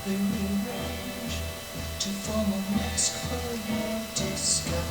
they rearrange to form a mask for your disguise.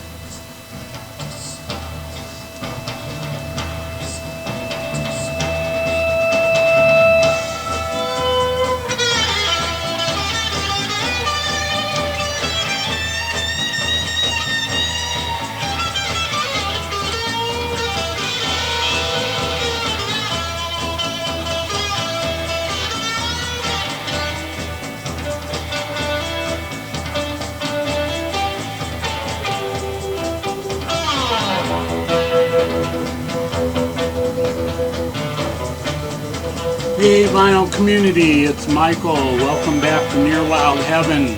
Hey vinyl community, it's Michael. Welcome back to Near Wild Heaven.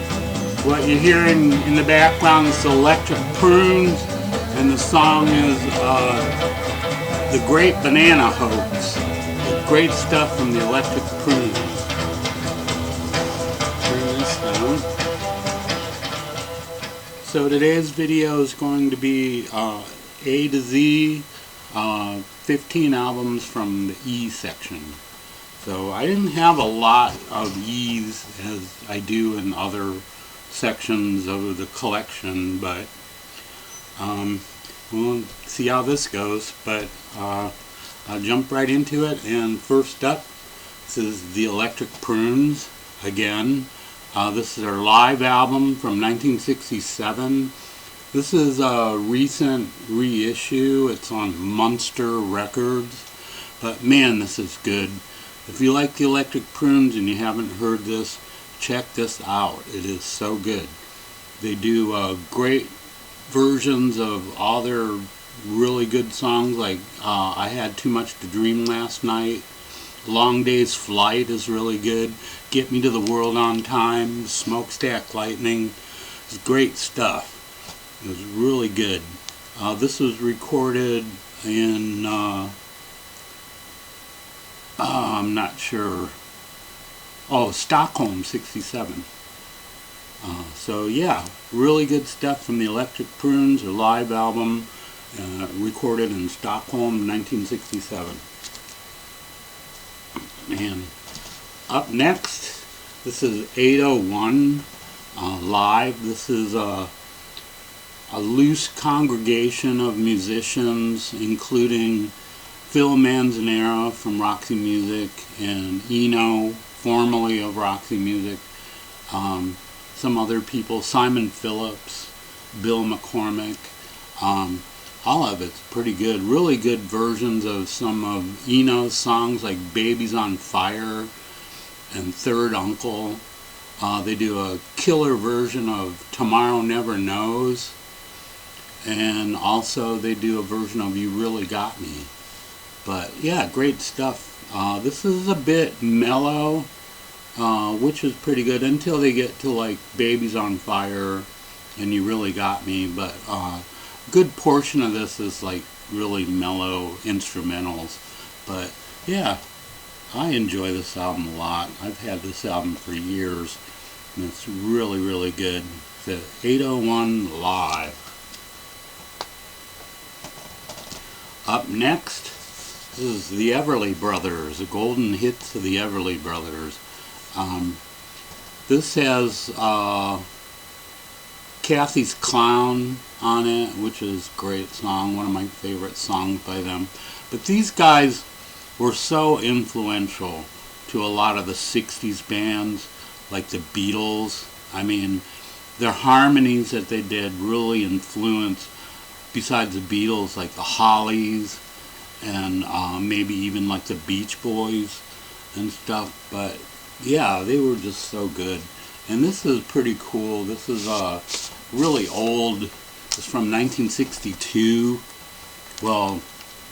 What you're hearing in the background is the Electric Prunes, and the song is the Great Banana Hoax. Great stuff from the Electric Prunes. Turn this down. So today's video is going to be A to Z, 15 albums from the E section. So I didn't have a lot of E's as I do in other sections of the collection, but we'll see how this goes. But I'll jump right into it. And first up, this is the Electric Prunes again. This is their live album from 1967. This is a recent reissue. It's on Munster Records. But man, this is good. If you like the Electric Prunes and you haven't heard this, check this out. It is so good. They do great versions of all their really good songs, like I Had Too Much to Dream Last Night. Long Day's Flight is really good. Get Me to the World on Time. Smokestack Lightning. It's great stuff. It was really good. This was recorded in I'm not sure. Oh, Stockholm, 67. So yeah, really good stuff from the Electric Prunes, their live album, recorded in Stockholm, 1967. And up next, this is 801 live. This is a loose congregation of musicians, including Phil Manzanera from Roxy Music and Eno, formerly of Roxy Music, some other people, Simon Phillips, Bill McCormick. All of it's pretty good. Really good versions of some of Eno's songs like Babies on Fire and Third Uncle. They do a killer version of Tomorrow Never Knows, and also they do a version of You Really Got Me. But yeah, great stuff. This is a bit mellow, which is pretty good until they get to like Babies on Fire and You Really Got Me. But good portion of this is like really mellow instrumentals. But yeah, I enjoy this album a lot. I've had this album for years, and it's really, really good. The 801 Live. Up next, this is the Everly Brothers, the golden hits of the Everly Brothers. This has Kathy's Clown on it, which is a great song, one of my favorite songs by them. But these guys were so influential to a lot of the 60s bands, like the Beatles. I mean, their harmonies that they did really influenced, besides the Beatles, like the Hollies, and maybe even like the Beach Boys and stuff. But yeah, they were just so good. And this is pretty cool. This is really old. It's from 1962. Well,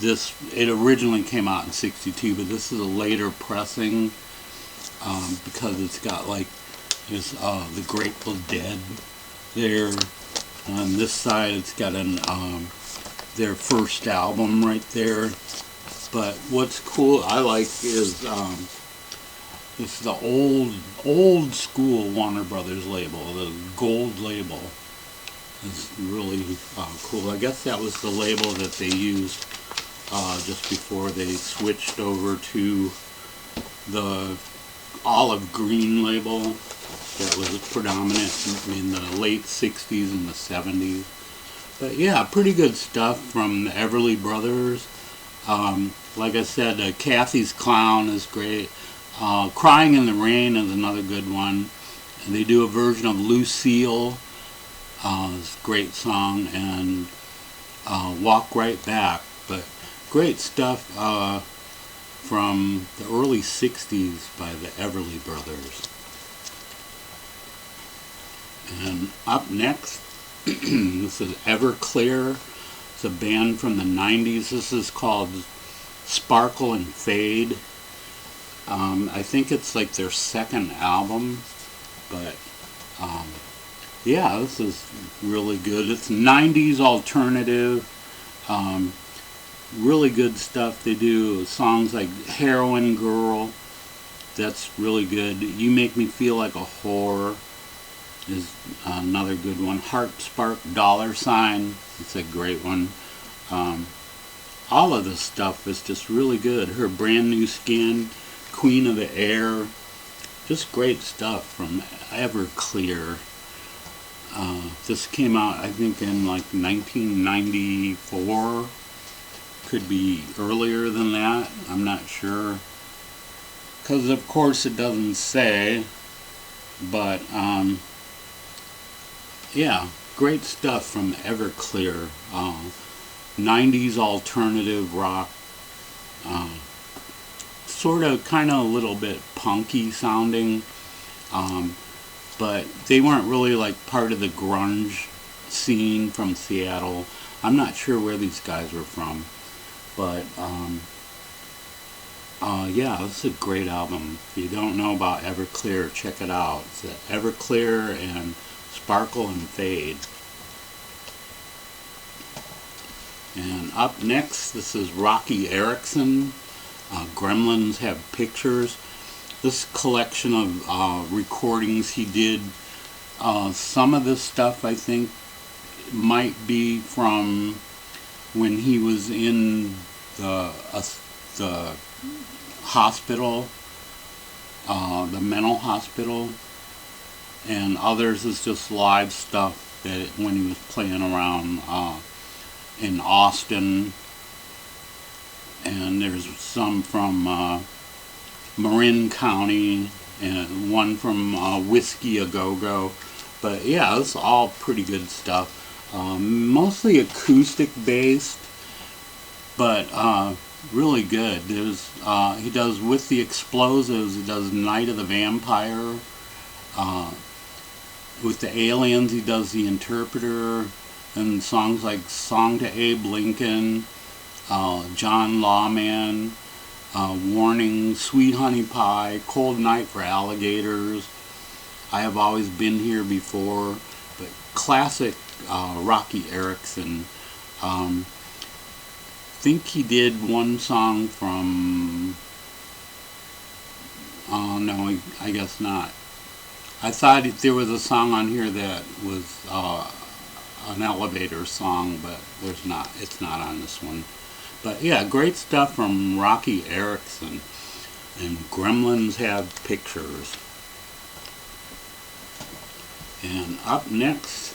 it originally came out in 62, but this is a later pressing, because it's got like this the Grateful Dead there. On this side, it's got their first album right there. But what's cool I like is it's the old school Warner Brothers label, the gold label. It's really cool. I guess that was the label that they used just before they switched over to the olive green label that was predominant in the late 60s and the 70s. But yeah, pretty good stuff from the Everly Brothers. Like I said, Kathy's Clown is great. Crying in the Rain is another good one. And they do a version of Lucille. It's a great song. And Walk Right Back. But great stuff from the early 60s by the Everly Brothers. And up next, this is Everclear. It's a band from the 90s. This is called Sparkle and Fade. I think it's like their second album, but yeah, this is really good. It's 90s alternative. Really good stuff. They do songs like Heroin Girl. That's really good. You Make Me Feel Like a Whore is another good one. Heart Spark Dollar Sign. It's a great one. All of this stuff is just really good. Her Brand New Skin, Queen of the Air. Just great stuff from Everclear. This came out, I think, in like 1994. Could be earlier than that. I'm not sure. Because, of course, it doesn't say. But, yeah, great stuff from Everclear. 90s alternative rock. Sort of, kind of a little bit punky sounding. But they weren't really like part of the grunge scene from Seattle. I'm not sure where these guys were from. But, yeah, this is a great album. If you don't know about Everclear, check it out. It's Everclear and Sparkle and Fade. And up next, this is Roky Erickson. Gremlins Have Pictures. This collection of recordings he did, some of this stuff I think might be from when he was in the hospital, the mental hospital, and others is just live stuff that when he was playing around in Austin, and there's some from Marin County and one from Whiskey A Go-Go. But yeah, it's all pretty good stuff. Mostly acoustic based, but really good. There's he does With the Explosives. He does Night of the Vampire. With the Aliens, he does The Interpreter, and songs like Song to Abe Lincoln, John Lawman, Warning, Sweet Honey Pie, Cold Night for Alligators, I Have Always Been Here Before. But classic Roky Erickson. I think he did one song from, oh no, I guess not. I thought there was a song on here that was an elevator song, but there's not. It's not on this one. But yeah, great stuff from Roky Erickson. And Gremlins Have Pictures. And up next,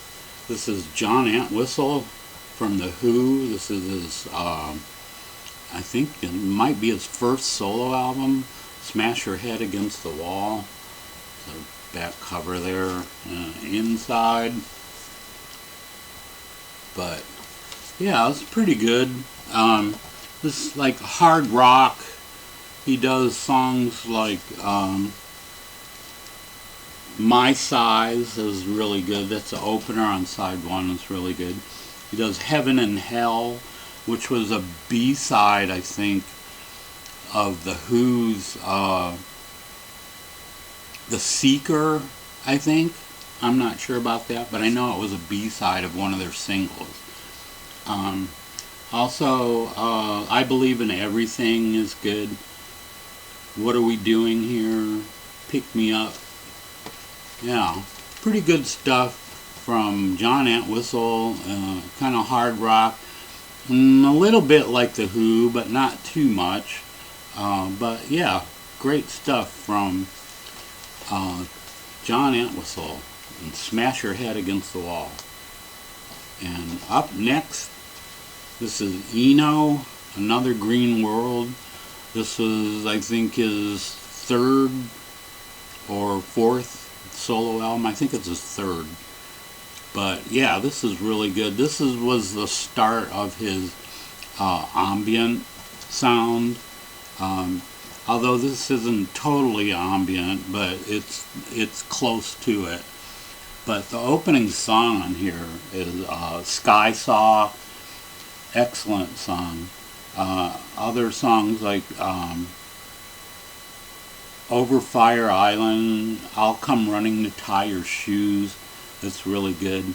this is John Entwistle from The Who. This is his, I think it might be his first solo album, Smash Your Head Against the Wall. The back cover there, inside. But yeah, it's pretty good. This is like hard rock. He does songs like My Size is really good. That's the opener on side one. It's really good. He does Heaven and Hell, which was a B-side, I think, of The Who's The Seeker, I think. I'm not sure about that, but I know it was a B-side of one of their singles. Also, I Believe in Everything is good. What Are We Doing Here? Pick Me Up. Yeah, pretty good stuff from John Entwistle. Kind of hard rock. A little bit like The Who, but not too much. But yeah, great stuff from John Entwistle and Smash Your Head Against the Wall. And up next, this is Eno, Another Green World. This is, I think, his third or fourth solo album. I think it's his third. But yeah, this is really good. This was the start of his ambient sound. Although this isn't totally ambient, but it's close to it. But the opening song on here is Sky Saw. Excellent song. Other songs like Over Fire Island, I'll Come Running to Tie Your Shoes. That's really good.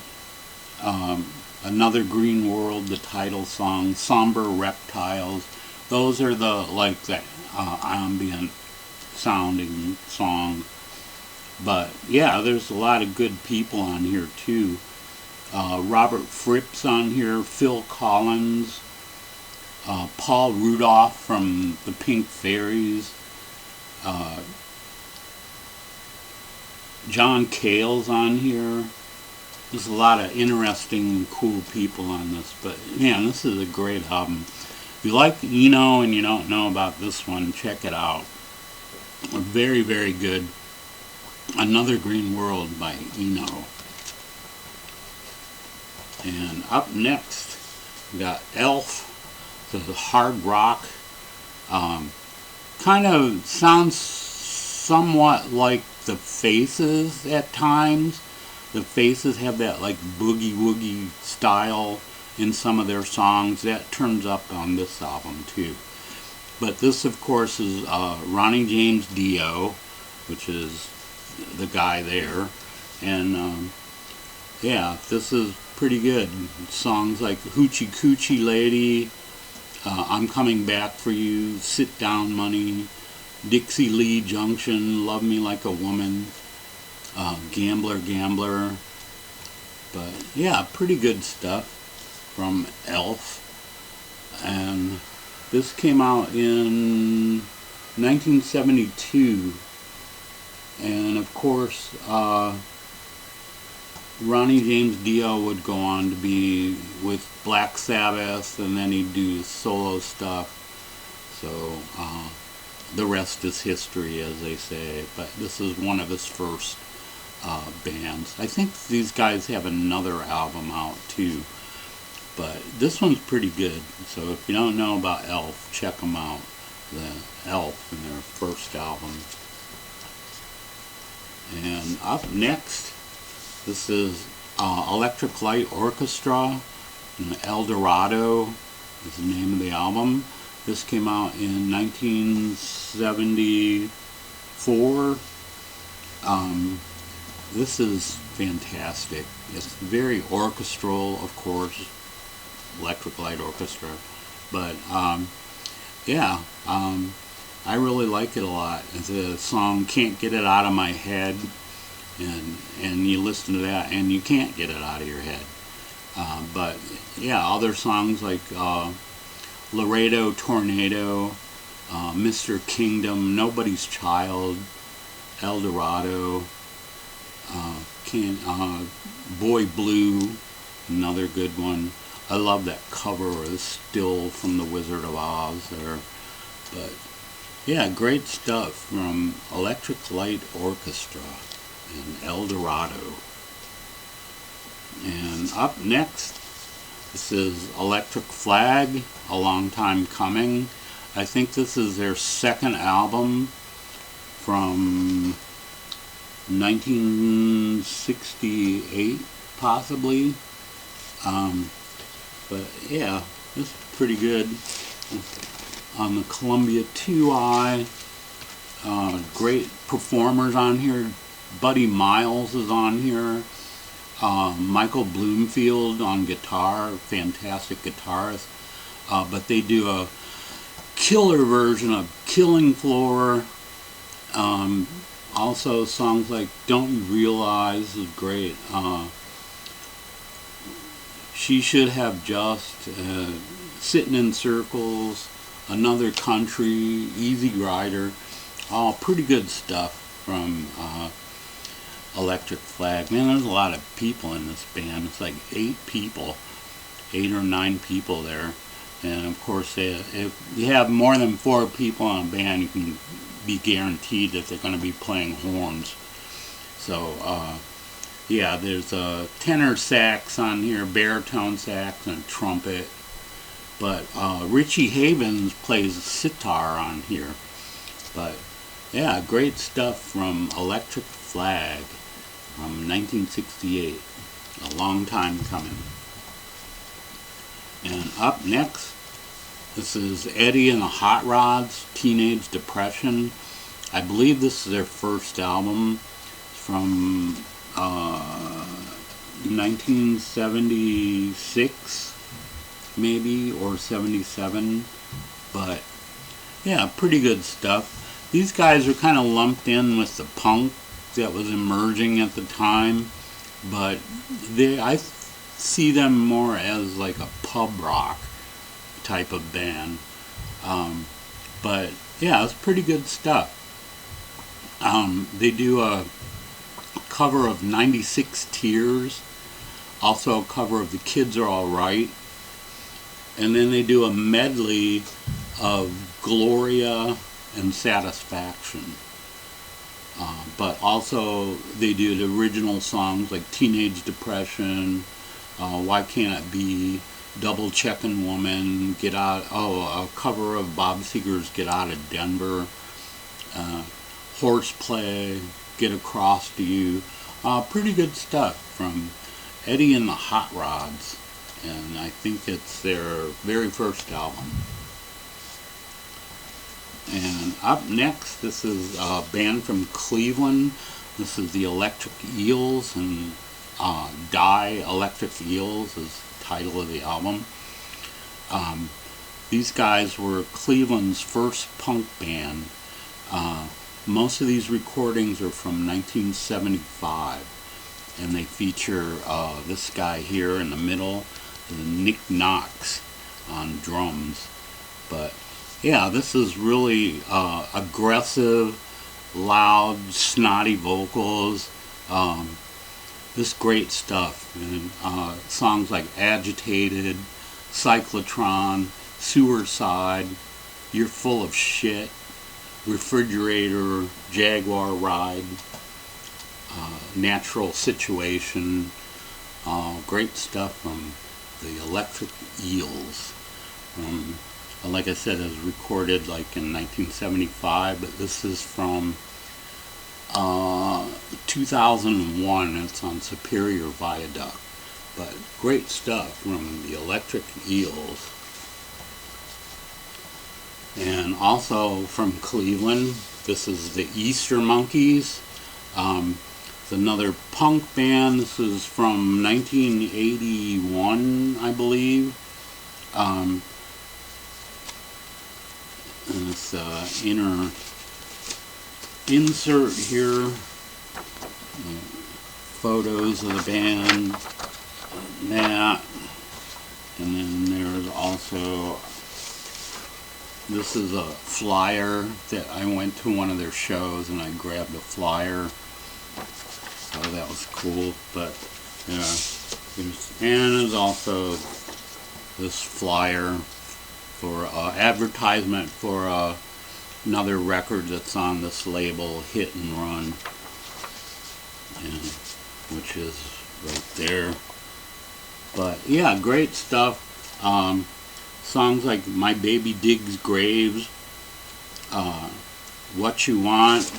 Another Green World, the title song. Somber Reptiles. Those are the ambient sounding songs. But yeah, there's a lot of good people on here too. Robert Fripp's on here, Phil Collins, Paul Rudolph from the Pink Fairies, John Cale's on here. There's a lot of interesting, cool people on this. But man, this is a great album. If you like Eno and you don't know about this one, check it out. Very, very good. Another Green World by Eno. And up next, we got Elf. This is hard rock. Kind of sounds somewhat like the Faces at times. The Faces have that like boogie woogie style in some of their songs. That turns up on this album too. But this, of course, is Ronnie James Dio, which is the guy there. And yeah, this is pretty good. Songs like Hoochie Coochie Lady, I'm Coming Back for You, Sit Down Money, Dixie Lee Junction, Love Me Like a Woman, Gambler Gambler. But yeah, pretty good stuff from Elf. And this came out in 1972. And of course, Ronnie James Dio would go on to be with Black Sabbath, and then he'd do solo stuff. So the rest is history, as they say. But this is one of his first bands. I think these guys have another album out too. But this one's pretty good. So if you don't know about Elf, check them out. The Elf in their first album. And up next, this is Electric Light Orchestra, and El Dorado is the name of the album. This came out in 1974. This is fantastic. It's very orchestral, of course, Electric Light Orchestra. But yeah, I really like it a lot. It's a song, Can't Get It Out of My Head. And you listen to that and you can't get it out of your head. But yeah, other songs like Laredo Tornado, Mr. Kingdom, Nobody's Child, El Dorado, Boy Blue, another good one. I love that cover of the still from The Wizard of Oz there. But yeah, great stuff from Electric Light Orchestra and El Dorado. And up next, this is Electric Flag, A Long Time Coming. I think this is their second album from 1968, possibly. But yeah, this is pretty good. On the Columbia 2i, great performers on here. Buddy Miles is on here. Michael Bloomfield on guitar, fantastic guitarist. But they do a killer version of Killing Floor. Also songs like Don't You Realize is great. She Should Have Just, Sitting in Circles, Another Country, Easy Rider. All pretty good stuff. from Electric Flag. Man, there's a lot of people in this band. It's like 8 or 9 people there. And of course, if you have more than 4 people in a band, you can be guaranteed that they're going to be playing horns. So, yeah, there's a tenor sax on here, baritone sax, and a trumpet. But Richie Havens plays sitar on here. But yeah, great stuff from Electric Flag from 1968. A long time coming. And up next, this is Eddie and the Hot Rods, Teenage Depression. I believe this is their first album from 1976, maybe, or 77. But yeah, pretty good stuff. These guys are kind of lumped in with the punk that was emerging at the time, but I see them more as like a pub rock type of band. But yeah, it's pretty good stuff. They do a cover of 96 Tears, also a cover of The Kids Are Alright, and then they do a medley of Gloria and Satisfaction. But also they do the original songs like Teenage Depression, Why Can't It Be, Double Checkin' Woman, Get Out, a cover of Bob Seger's Get Out of Denver, Horseplay, Get Across to You. Pretty good stuff from Eddie and the Hot Rods, and I think it's their very first album. And up next, this is a band from Cleveland. This is the Electric Eels, and Die Electric Eels is the title of the album. These guys were Cleveland's first punk band. Most of these recordings are from 1975, and they feature this guy here in the middle, Nick Knox, on drums. But yeah, this is really aggressive, loud, snotty vocals. This great stuff. And songs like Agitated, Cyclotron, Sewerside, You're Full of Shit, Refrigerator, Jaguar Ride, Natural Situation. Great stuff from the Electric Eels. Like I said, it was recorded like in 1975, but this is from 2001. It's on Superior Viaduct. But great stuff from the Electric Eels. And also from Cleveland, this is the Easter Monkeys. It's another punk band. This is from 1981, I believe. And this inner insert here, photos of the band, that, and then there's also, this is a flyer that I went to one of their shows and I grabbed a flyer, so that was cool. But yeah, and there's also this flyer for advertisement for another record that's on this label, Hit and Run, and which is right there. But yeah, great stuff. Songs like My Baby Digs Graves, What You Want,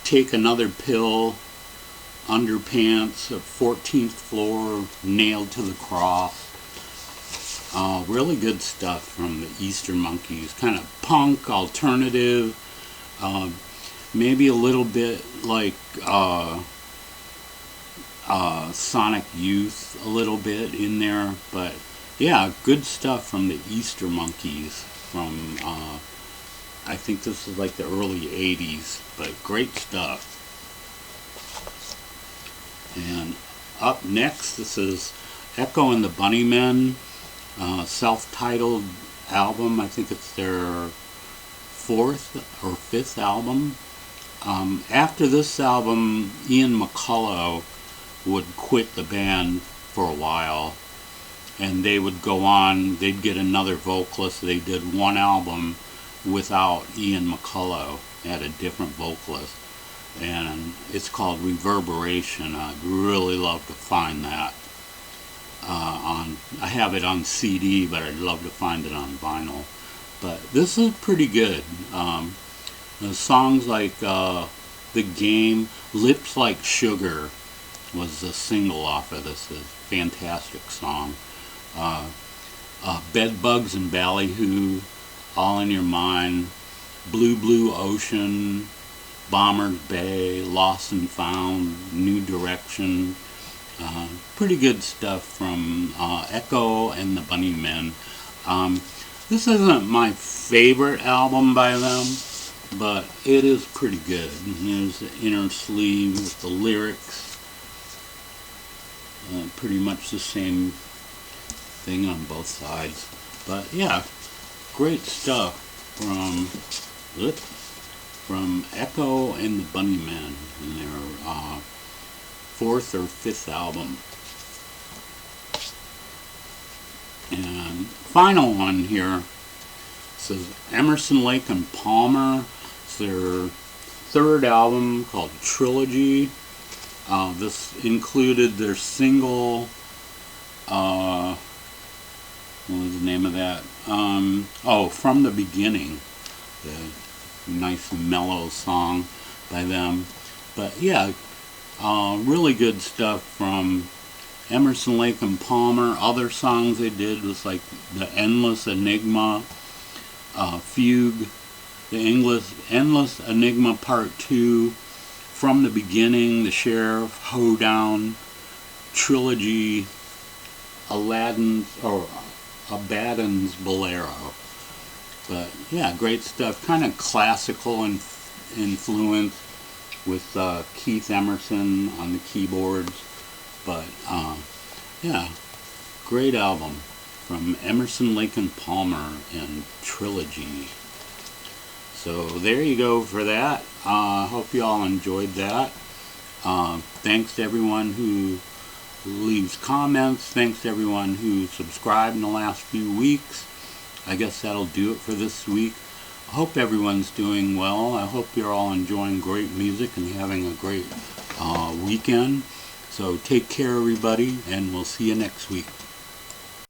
Take Another Pill, Underpants, 14th Floor, Nailed to the Cross. Really good stuff from the Easter Monkeys. Kind of punk, alternative, maybe a little bit like Sonic Youth, a little bit in there. But yeah, good stuff from the Easter Monkeys from, I think this is like the early 80s, but great stuff. And up next, this is Echo and the Bunnymen, self-titled album. I think it's their fourth or fifth album. After this album, Ian McCullough would quit the band for a while, and they would go on, they'd get another vocalist. They did one album without Ian McCullough, had a different vocalist, and it's called Reverberation. I'd really love to find that. I have it on CD, but I'd love to find it on vinyl. But this is pretty good. The songs like The Game, Lips Like Sugar was the single off of this. It's a fantastic song. Bed Bugs and Ballyhoo, All in Your Mind, Blue Blue Ocean, Bomber's Bay, Lost and Found, New Direction. Pretty good stuff from Echo and the Bunnymen. This isn't my favorite album by them, but it is pretty good. Here's the inner sleeve with the lyrics. Pretty much the same thing on both sides. But yeah, great stuff from Echo and the Bunnymen in their fourth or fifth album. And final one here says Emerson, Lake and Palmer. It's their third album called Trilogy. This included their single, what was the name of that? From the Beginning, the nice mellow song by them. But yeah, really good stuff from Emerson, Lake and Palmer. Other songs they did was like the Endless Enigma, Fugue, the Endless Enigma Part 2, From the Beginning, The Sheriff, Hoedown, Trilogy, Abaddon's Bolero. But yeah, great stuff. Kind of classical influence with Keith Emerson on the keyboards. But yeah, great album from Emerson, Lake and Palmer and Trilogy. So there you go for that. Hope you all enjoyed that. Thanks to everyone who leaves comments. Thanks to everyone who subscribed in the last few weeks. I guess that'll do it for this week. I hope everyone's doing well. I hope you're all enjoying great music and having a great weekend. So take care, everybody, and we'll see you next week.